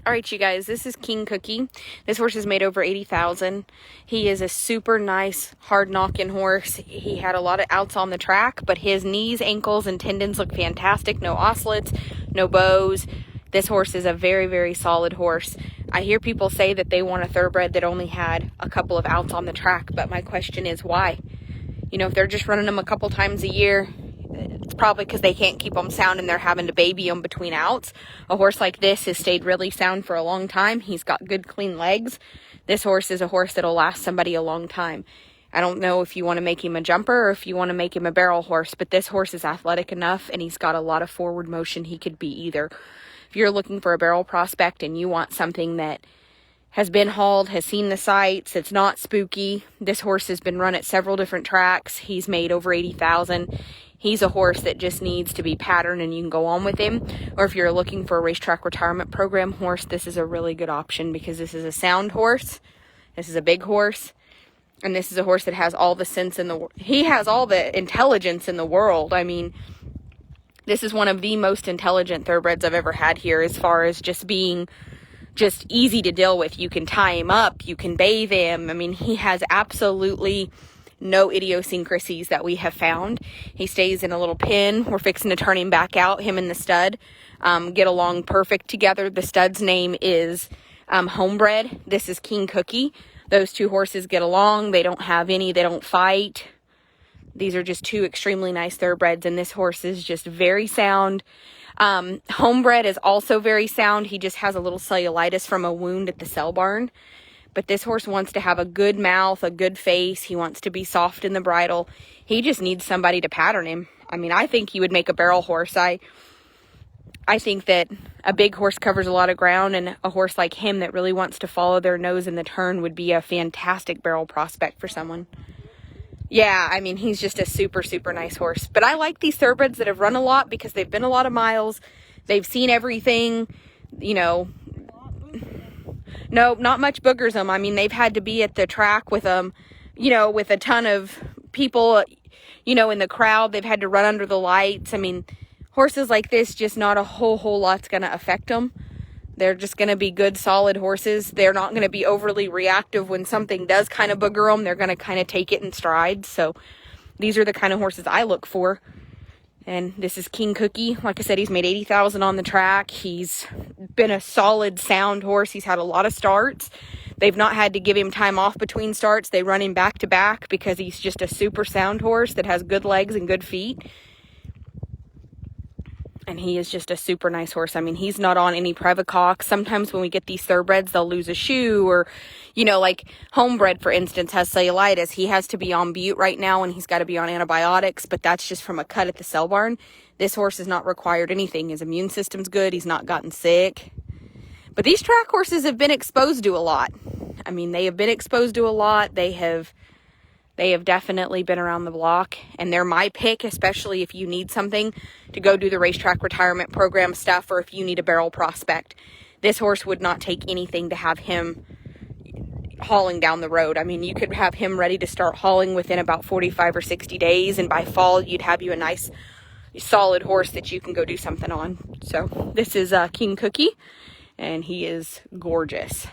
All right, you guys, this is King Cookie. This horse has made over 80,000. He is a super nice, hard knocking horse. He had a lot of outs on the track, but his knees, ankles, and tendons look fantastic. No oscillants, no bows. This horse is a very, very solid horse. I hear people say that they want a thoroughbred that only had a couple of outs on the track, but my question is why? You know, if they're just running them a couple times a year, it's probably because they can't keep them sound and they're having to baby them between outs. A horse like this has stayed really sound for a long time. He's got good, clean legs. This horse is a horse that'll last somebody a long time. I don't know if you want to make him a jumper or if you want to make him a barrel horse, but this horse is athletic enough and he's got a lot of forward motion. He could be either. If you're looking for a barrel prospect and you want something that has been hauled, has seen the sights, it's not spooky. This horse has been run at several different tracks. He's made over 80,000. He's a horse that just needs to be patterned and you can go on with him. Or if you're looking for a racetrack retirement program horse, this is a really good option because this is a sound horse. This is a big horse. And this is a horse that has all the sense in the world. He has all the intelligence in the world. I mean, this is one of the most intelligent thoroughbreds I've ever had here as far as just being just easy to deal with. You can tie him up. You can bathe him. I mean, he has absolutely no idiosyncrasies that we have found. He stays in a little pen. We're fixing to turn him back out. Him and the stud get along perfect together. The stud's name is Homebred. This is King Cookie. Those two horses get along. They don't fight. These are just two extremely nice thoroughbreds, and this horse is just very sound. Homebred is also very sound. He just has a little cellulitis from a wound at the cell barn. But this horse wants to have a good mouth, a good face. He wants to be soft in the bridle. He just needs somebody to pattern him. I mean, I think he would make a barrel horse. I think that a big horse covers a lot of ground, and a horse like him that really wants to follow their nose in the turn would be a fantastic barrel prospect for someone. Yeah, I mean, he's just a super, super nice horse. But I like these thoroughbreds that have run a lot because they've been a lot of miles. They've seen everything, you know. No, not much boogers them. I mean, they've had to be at the track with you know, with a ton of people, you know, in the crowd. They've had to run under the lights. I mean, horses like this, just not a whole lot's going to affect them. They're just going to be good, solid horses. They're not going to be overly reactive when something does kind of booger them. They're going to kind of take it in stride. So these are the kind of horses I look for. And this is King Cookie. Like I said, he's made 80,000 on the track. He's been a solid, sound horse. He's had a lot of starts. They've not had to give him time off between starts. They run him back to back because he's just a super sound horse that has good legs and good feet. And he is just a super nice horse. I mean, he's not on any Prevacox. Sometimes when we get these thoroughbreds, they'll lose a shoe or, you know, like Homebred, for instance, has cellulitis. He has to be on bute right now and he's got to be on antibiotics, but that's just from a cut at the cell barn. This horse has not required anything. His immune system's good. He's not gotten sick. But these track horses have been exposed to a lot. I mean, they have been exposed to a lot. They have definitely been around the block, and they're my pick, especially if you need something to go do the racetrack retirement program stuff or if you need a barrel prospect. This horse would not take anything to have him hauling down the road. I mean, you could have him ready to start hauling within about 45 or 60 days, and by fall, you'd have you a nice, solid horse that you can go do something on. So this is King Cookie, and he is gorgeous.